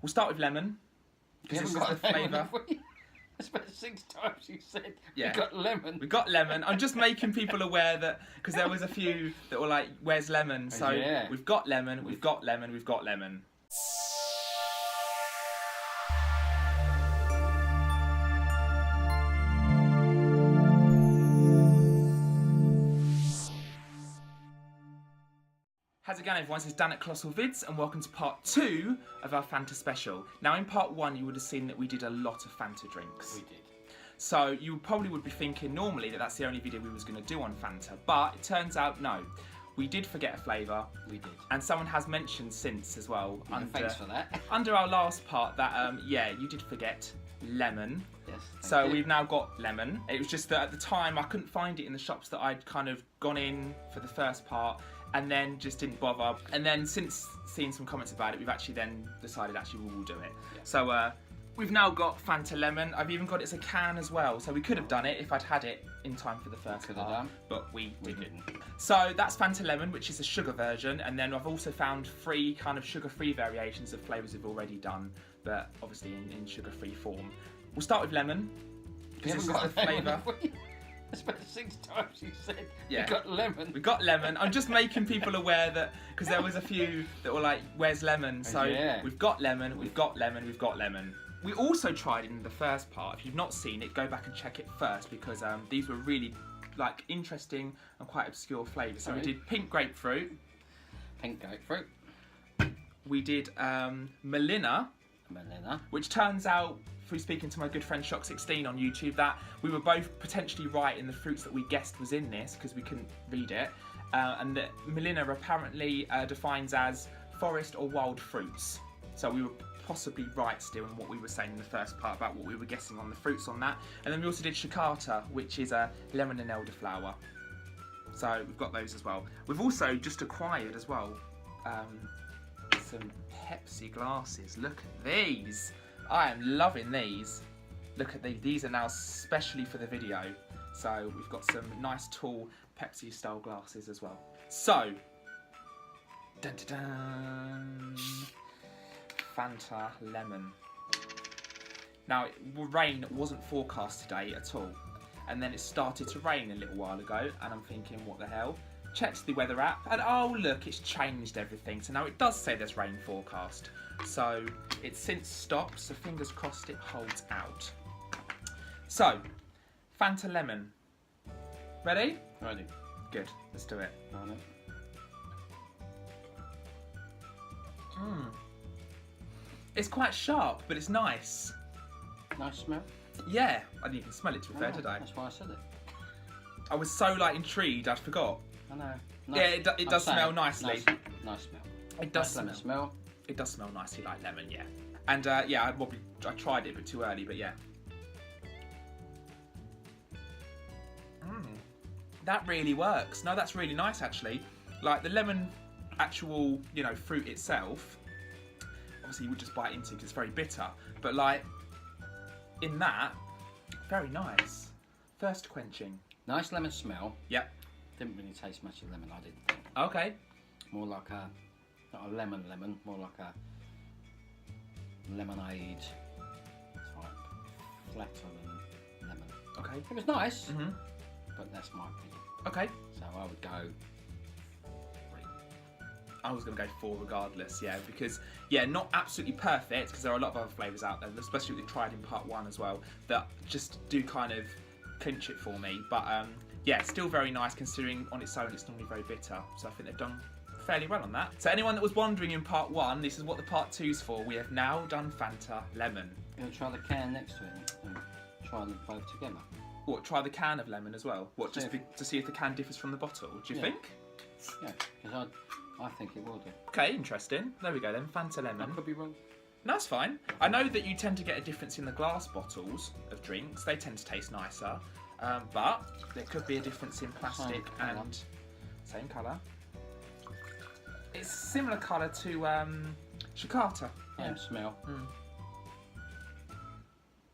We'll start with lemon. We haven't got the flavour. That's about 6 times you said we got lemon. We got lemon. I'm just making people aware that, because there was a few that were like, where's lemon? So we've got lemon, we've got lemon, we've got lemon. How's it going, everyone? This is Dan at Colossal Vids and welcome to part 2 of our Fanta special. Now in part 1 you would have seen that we did a lot of Fanta drinks. We did. So you probably would be thinking normally that that's the only video we was going to do on Fanta, but it turns out no. We did forget a flavour. We did. And someone has mentioned since as well. Thanks for that. Under our last part that, yeah, you did forget lemon. Yes. So we've now got lemon. It was just that at the time I couldn't find it in the shops that I'd kind of gone in for the first part and then just didn't bother. And then since seeing some comments about it, we've actually then decided actually we will do it. Yeah. So we've now got Fanta Lemon. I've even got it as a can as well. So we could have done it if I'd had it in time for the first part, but we didn't. So that's Fanta Lemon, which is a sugar version. And then I've also found 3 kind of sugar-free variations of flavours we've already done, but obviously in sugar-free form. We'll start with lemon, because this is the flavour. That's about 6 times you said we got lemon. We got lemon. I'm just making people aware that, because there was a few that were like, where's lemon? So we've got lemon, we've got lemon, we've got lemon. We also tried in the first part. If you've not seen it, go back and check it first, because these were really like interesting and quite obscure flavours. So we did pink grapefruit. Pink grapefruit. We did Melina. Which turns out, through speaking to my good friend Shock16 on YouTube, that we were both potentially right in the fruits that we guessed was in this, because we couldn't read it. And that Melina apparently defines as forest or wild fruits. So we were possibly right still in what we were saying in the first part about what we were guessing on the fruits on that. And then we also did Shikata, which is a lemon and elderflower. So we've got those as well. We've also just acquired as well some Pepsi glasses. Look at these. I am loving these. Look at these. These are now specially for the video. So we've got some nice tall Pepsi style glasses as well. So, dun dun dun. Fanta Lemon. Now, rain wasn't forecast today at all. And then it started to rain a little while ago, and I'm thinking, what the hell? Checked the weather app, and oh look, it's changed everything. So now it does say there's rain forecast. So it's since stopped, so fingers crossed it holds out. So, Fanta Lemon. Ready? Ready. Good, let's do it. It's quite sharp, but it's nice. Nice smell? Yeah, I didn't even smell it to be fair, did I? That's why I said it. I was so like intrigued, I forgot. I know. Nice. Yeah, it does smell nicely. Nice smell. It does smell. It does smell nicely like lemon, yeah. And yeah, I tried it a bit too early, but yeah. That really works. No, that's really nice actually. Like the lemon actual, you know, fruit itself, obviously you would just bite into because it's very bitter, but like in that, very nice. Thirst quenching. Nice lemon smell. Yep. Didn't really taste much of lemon, I didn't think. Okay. More like a, not a lemon, more like a lemonade type, flatter than lemon. Okay. It was nice, but that's my opinion. Okay. So I would go 3. I was going to go 4 regardless, yeah, because, yeah, not absolutely perfect, because there are a lot of other flavours out there, especially what we tried in part 1 as well, that just do kind of clinch it for me, but yeah, still very nice considering on its own it's normally very bitter, so I think they've done fairly well on that. So anyone that was wondering in part 1, this is what the part 2's for. We have now done Fanta Lemon. You're going to try the can next to it and try them both together? What, try the can of lemon as well? What, just to see if the can differs from the bottle, do you think? Yeah, because I think it will do. Okay, interesting. There we go then, Fanta Lemon. I could be wrong. No, that's fine. I know that you tend to get a difference in the glass bottles of drinks. They tend to taste nicer. But there could be a difference in plastic and same colour. It's similar colour to Shikata. Yeah, smell.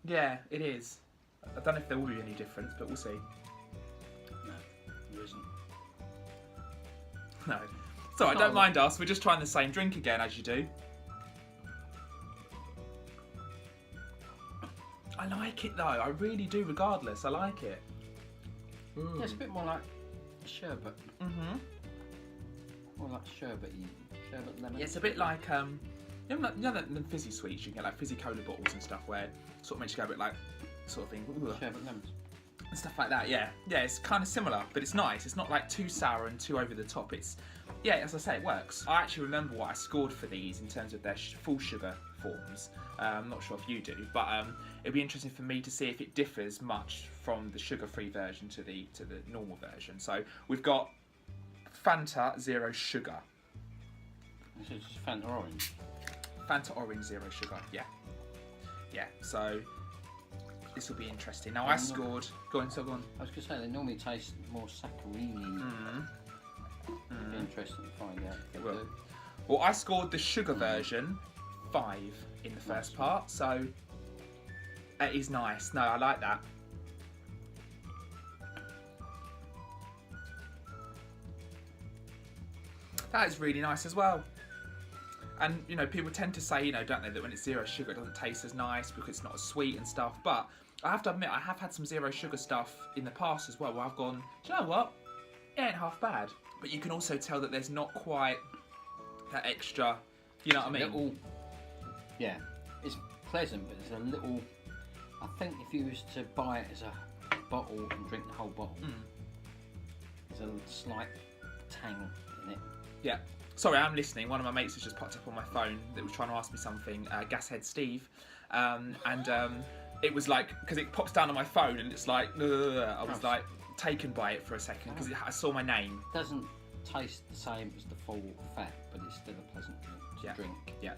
Yeah, it is. I don't know if there will be any difference, but we'll see. No, there isn't. No. So I don't mind us. We're just trying the same drink again, as you do. I like it though. I really do. Regardless, I like it. Mm. Yeah, it's a bit more like sherbet. Mhm. More like sherbet lemon. Yeah, it's a bit like you know the fizzy sweets you can get, like fizzy cola bottles and stuff, where it sort of makes you go a bit like sort of thing. Sherbet lemons. And stuff like that. Yeah, it's kind of similar, but it's nice. It's not like too sour and too over the top. It's as I say, it works. I actually remember what I scored for these in terms of their full sugar forms. I'm not sure if you do, but it'd be interesting for me to see if it differs much from the sugar-free version to the normal version. So we've got Fanta Zero Sugar. This is just Fanta Orange. Fanta Orange Zero Sugar. Yeah. So this will be interesting. Now I scored. Go on. I was going to say they normally taste more saccharine. It'd be interesting to find out if they do. Well, I scored the sugar version 5 in the first part, so it is nice. No, I like that. That is really nice as well. And you know, people tend to say, don't they, that when it's zero sugar, it doesn't taste as nice because it's not as sweet and stuff. But I have to admit, I have had some zero sugar stuff in the past as well, where I've gone, do you know what? It ain't half bad. But you can also tell that there's not quite that extra, you know what I mean? Yeah, it's pleasant, but there's a little. I think if you was to buy it as a bottle and drink the whole bottle, there's a slight tang in it. Yeah. Sorry, I'm listening. One of my mates has just popped up on my phone that was trying to ask me something. Gashead Steve, and it was like, because it pops down on my phone and it's like, I was like taken by it for a second because I saw my name. It doesn't taste the same as the full fat, but it's still a pleasant drink to drink. Yeah.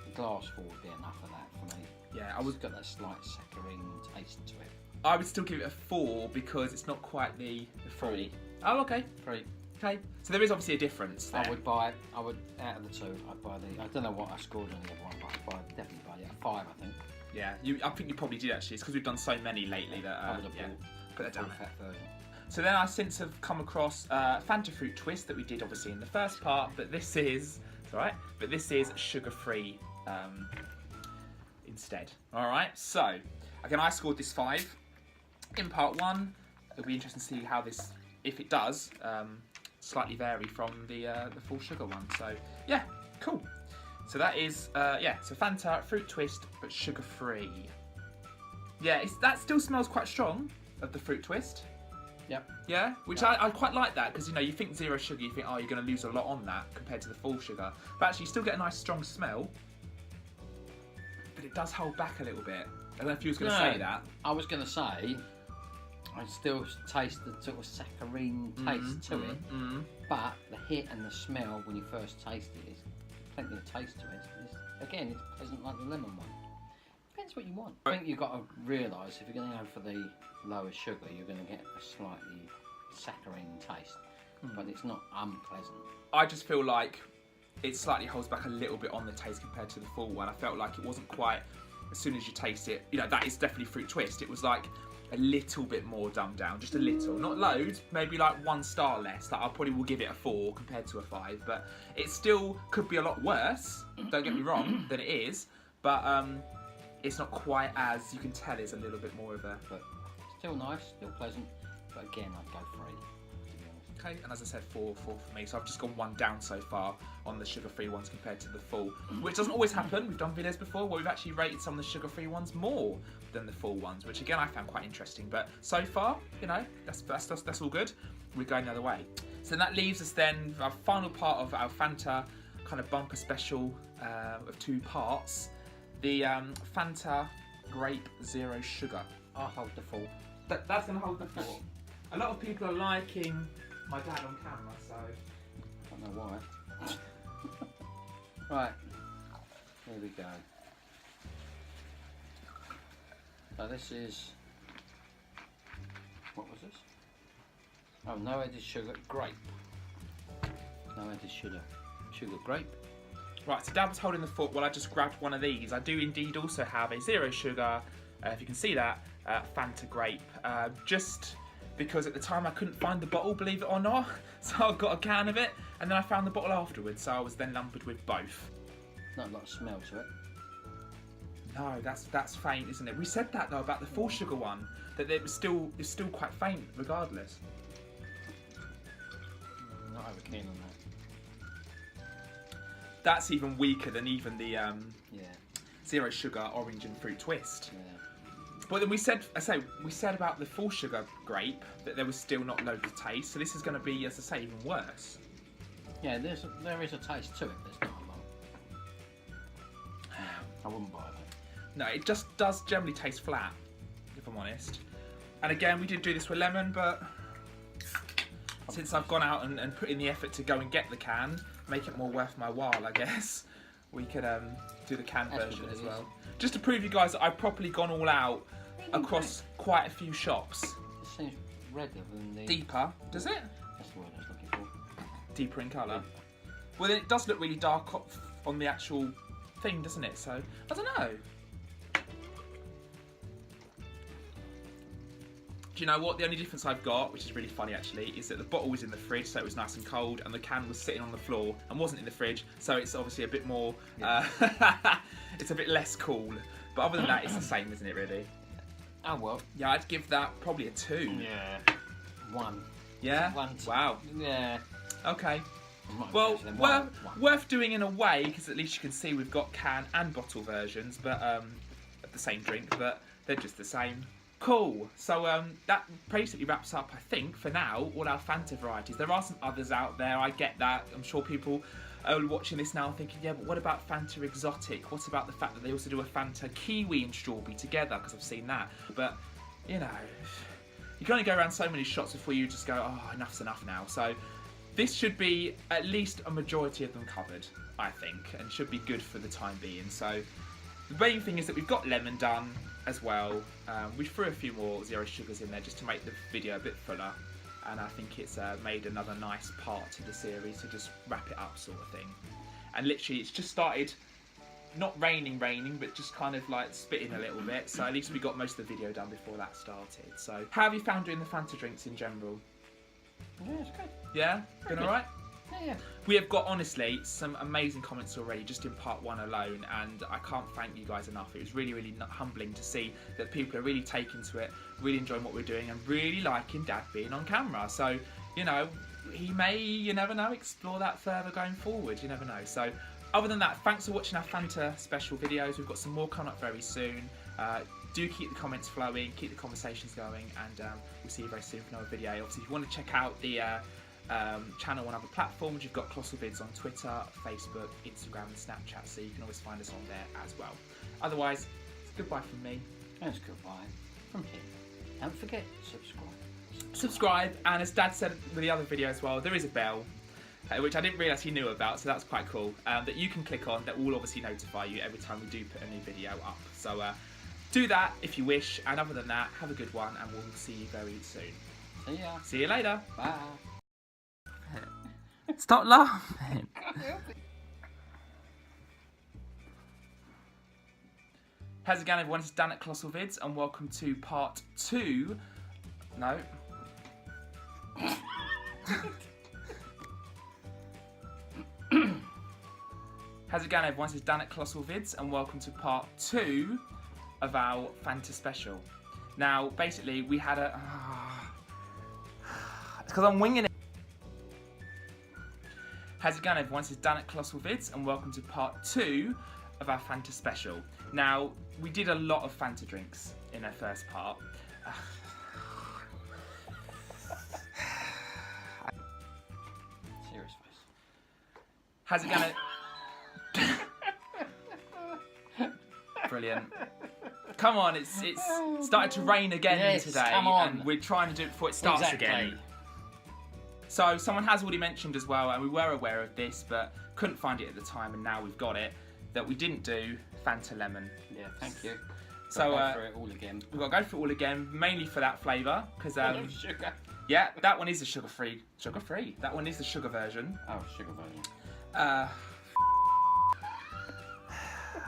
The glass full would be enough of that for me. Yeah, It's got that slight saccharine taste to it. I would still give it a 4 because it's not quite the 3. Oh, okay. 3. Okay. So there is obviously a difference there. I would out of the two, I'd buy the. I don't know what I scored on the other one, but I'd definitely buy it. 5, I think. Yeah, I think you probably did actually. It's because we've done so many lately that I would have put that down. Fat version. So then I since have come across Fanta Fruit Twist that we did obviously in the first part, but this is sugar-free instead. All right. So again, I scored this 5 in part 1. It'll be interesting to see how this, if it does, slightly vary from the full sugar one. So yeah, cool. So that is so Fanta Fruit Twist but sugar-free. Yeah, that still smells quite strong of the Fruit Twist. Yep. Yeah, which I quite like that because you think zero sugar, you think you're going to lose a lot on that compared to the full sugar, but actually you still get a nice strong smell. But it does hold back a little bit. I don't know if you was going to say that. I was going to say I still taste the sort of saccharine taste to it, but the hit and the smell when you first taste it is plenty of taste to it. It's pleasant like the lemon one. Depends what you want. I think you've got to realise if you're going to go for the lower sugar, you're going to get a slightly saccharine taste, but it's not unpleasant. I just feel like it slightly holds back a little bit on the taste compared to the full one. I felt like it wasn't quite, as soon as you taste it, that is definitely Fruit Twist. It was like a little bit more dumbed down, just a little, not loads, maybe like 1 star less. Like I probably will give it a 4 compared to a 5, but it still could be a lot worse, don't get me wrong, than it is, but it's not quite as, you can tell it's a little bit more of a... But still nice, still pleasant, but again I'd go 3. Okay, and as I said, 4 for me. So I've just gone 1 down so far on the sugar-free ones compared to the full, which doesn't always happen. We've done videos before where we've actually rated some of the sugar-free ones more than the full ones, which again I found quite interesting. But so far, that's all good. We're going the other way. So that leaves us then our final part of our Fanta kind of bumper special of 2 parts. The Fanta Grape Zero Sugar. I'll hold the 4. That's going to hold the 4. A lot of people are liking my dad on camera, so... I don't know why. Right, here we go. So this is... What was this? Oh, no added sugar, grape. No added sugar. Sugar grape. Right, so Dad was holding the foot while I just grabbed one of these. I do indeed also have a zero sugar, if you can see that, Fanta Grape. Just because at the time I couldn't find the bottle, believe it or not, so I got a can of it, and then I found the bottle afterwards, so I was then lumbered with both. Not a lot of smell to it. No, that's faint, isn't it? We said that though about the full sugar one, that it's still quite faint regardless. Not over keen on that. That's even weaker than even the Yeah. zero sugar orange and fruit twist. Yeah. But then we said about the full sugar grape that there was still not loads of taste. So this is going to be, as I say, even worse. Yeah, there is a taste to it, but it's not a lot. I wouldn't buy that. No, it just does generally taste flat, if I'm honest. And again, we did do this with lemon, but since I've gone out and put in the effort to go and get the can, make it more worth my while, I guess, we could do the can version as well. Just to prove you guys that I've properly gone all out across quite a few shops. It seems redder than the... Deeper, does it? That's the word I was looking for. Deeper in colour. Well, then it does look really dark on the actual thing, doesn't it? So, I don't know. Do you know what? The only difference I've got, which is really funny actually, is that the bottle was in the fridge, so it was nice and cold, and the can was sitting on the floor and wasn't in the fridge, so it's obviously a bit more, it's a bit less cool. But other than that, it's the same, isn't it, really? Oh, well. Yeah, I'd give that probably a 2. Yeah. 1. Yeah? 1. Wow. Yeah. Okay. Well, worth doing in a way, because at least you can see we've got can and bottle versions, but of the same drink, but they're just the same. Cool. So that basically wraps up, I think, for now, all our Fanta varieties. There are some others out there, I get that. I'm sure people are watching this now thinking, yeah, but what about Fanta Exotic? What about the fact that they also do a Fanta Kiwi and Strawberry together? Because I've seen that. But, you know, you can only go around so many shots before you just go, oh, enough's enough now. So this should be at least a majority of them covered, I think, and should be good for the time being. So the main thing is that we've got lemon done as well. We threw a few more zero sugars in there just to make the video a bit fuller, and I think it's made another nice part to the series to just wrap it up sort of thing. And literally it's just started not raining, but just kind of like spitting a little bit, so at least we got most of the video done before that started. So how have you found doing the Fanta drinks in general? Yeah, it's good. Yeah? Been alright? Yeah. We have got, honestly, some amazing comments already just in part 1 alone, and I can't thank you guys enough. It was really, really humbling to see that people are really taking to it, really enjoying what we're doing, and really liking Dad being on camera. So, you know, he may, you never know, explore that further going forward. You never know. So, other than that, thanks for watching our Fanta special videos. We've got some more coming up very soon. Do keep the comments flowing, keep the conversations going, and we'll see you very soon for another video. Obviously, if you want to check out the channel on other platforms, you've got Colossal Vids on Twitter, Facebook, Instagram and Snapchat, so you can always find us on there as well. Otherwise, it's goodbye from me. It's goodbye from him. Don't forget, Subscribe, and as Dad said with the other video as well, there is a bell, which I didn't realise he knew about, so that's quite cool, that you can click on, that will obviously notify you every time we do put a new video up. So do that if you wish, and other than that, have a good one, and we'll see you very soon. See ya. See you later. Bye. Stop laughing. How's it going, everyone? It's Dan at Colossal Vids, and welcome to part 2. No. How's it going, everyone? It's Dan at Colossal Vids, and welcome to part 2 of our Fanta special. Now, basically, we had a... It's because I'm winging it. How's it going, everyone? This is Dan at Colossal Vids, and welcome to part 2 of our Fanta special. Now, we did a lot of Fanta drinks in our first part. Serious face. How's it going? Brilliant. Come on, it's started to rain again today, come on. and we're trying to do it before it starts again. So someone has already mentioned as well, and we were aware of this, but couldn't find it at the time, and now we've got it, that we didn't do Fanta Lemon. Yeah, thank you. So go through it all again. We've got to go through it all again, mainly for that flavour, because sugar. yeah, that one is the sugar-free. Sugar-free. That one is the sugar version. Oh, sugar version.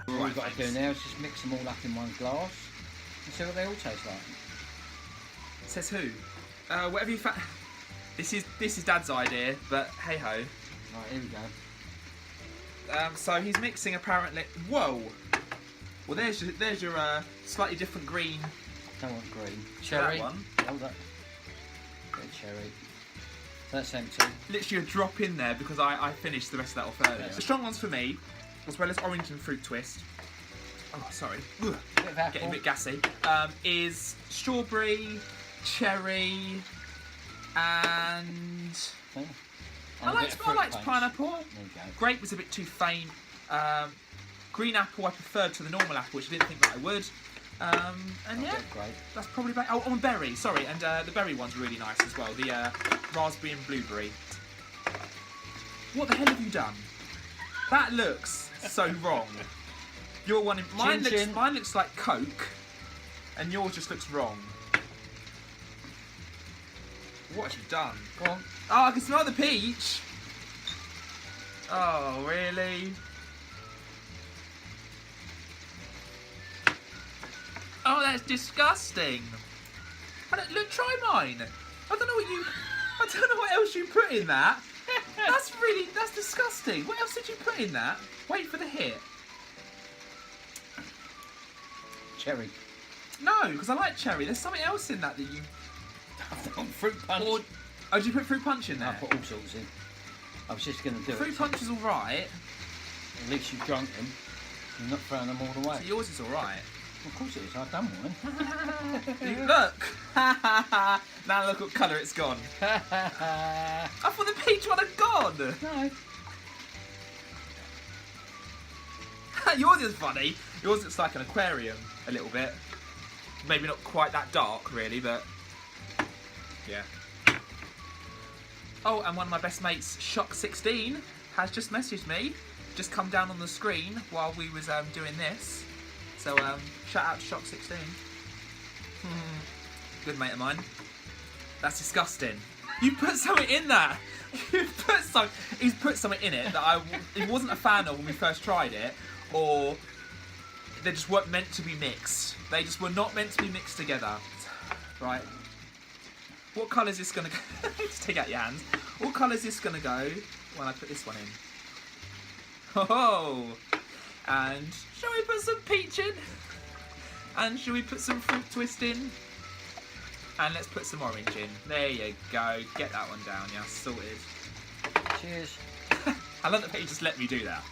All we've got to do now is just mix them all up in one glass and see what they all taste like. Says who? Whatever you This is Dad's idea, but hey ho. Right, here we go. So he's mixing apparently. Whoa! Well, there's your slightly different green. Don't want green. Cherry. That one. Oh, that. Bit of cherry. That's empty. Literally a drop in there because I finished the rest of that off earlier. The strong ones for me, as well as orange and fruit twist. Oh, sorry. Ugh. Bit of apple. Getting a bit gassy. Is strawberry, cherry, and Oh. I liked pineapple. There you go. Grape was a bit too faint. Green apple I preferred to the normal apple, which I didn't think that I would. And yeah, Great. that's probably about. Oh, and berry. Sorry, and the berry one's really nice as well. The raspberry and blueberry. What the hell have you done? That looks so wrong. Your one, mine looks like Coke, and yours just looks wrong. What have you done? Go on. Oh, I can smell the peach. Oh, really? Oh, that's disgusting. Look, try mine. I don't know what else you put in that. That's disgusting. What else did you put in that? Wait for the hit. Cherry. No, because I like cherry. There's something else in that you. Fruit punch. Oh, did you put fruit punch in there? I put all sorts in. I was just going to do Fruit punch is alright. At least you've drunk them. You're not throwing them all away. So yours is alright. Of course it is. I've done one. Look! Now look what colour it's gone. I thought the peach one had gone! No. Yours is funny. Yours looks like an aquarium a little bit. Maybe not quite that dark, really, but yeah. Oh, and one of my best mates, Shock16, has just messaged me. Just come down on the screen while we was doing this. So shout out to Shock16. Good mate of mine. That's disgusting. You put something in that. He's put something in it that he wasn't a fan of when we first tried it, or they just weren't meant to be mixed. They just were not meant to be mixed together. Right. What colour is this going to go? Just take out your hands. What colour is this going to go when I put this one in? Oh! And shall we put some peach in? And shall we put some fruit twist in? And let's put some orange in. There you go. Get that one down, yeah. Sorted. Cheers. I love that you just let me do that.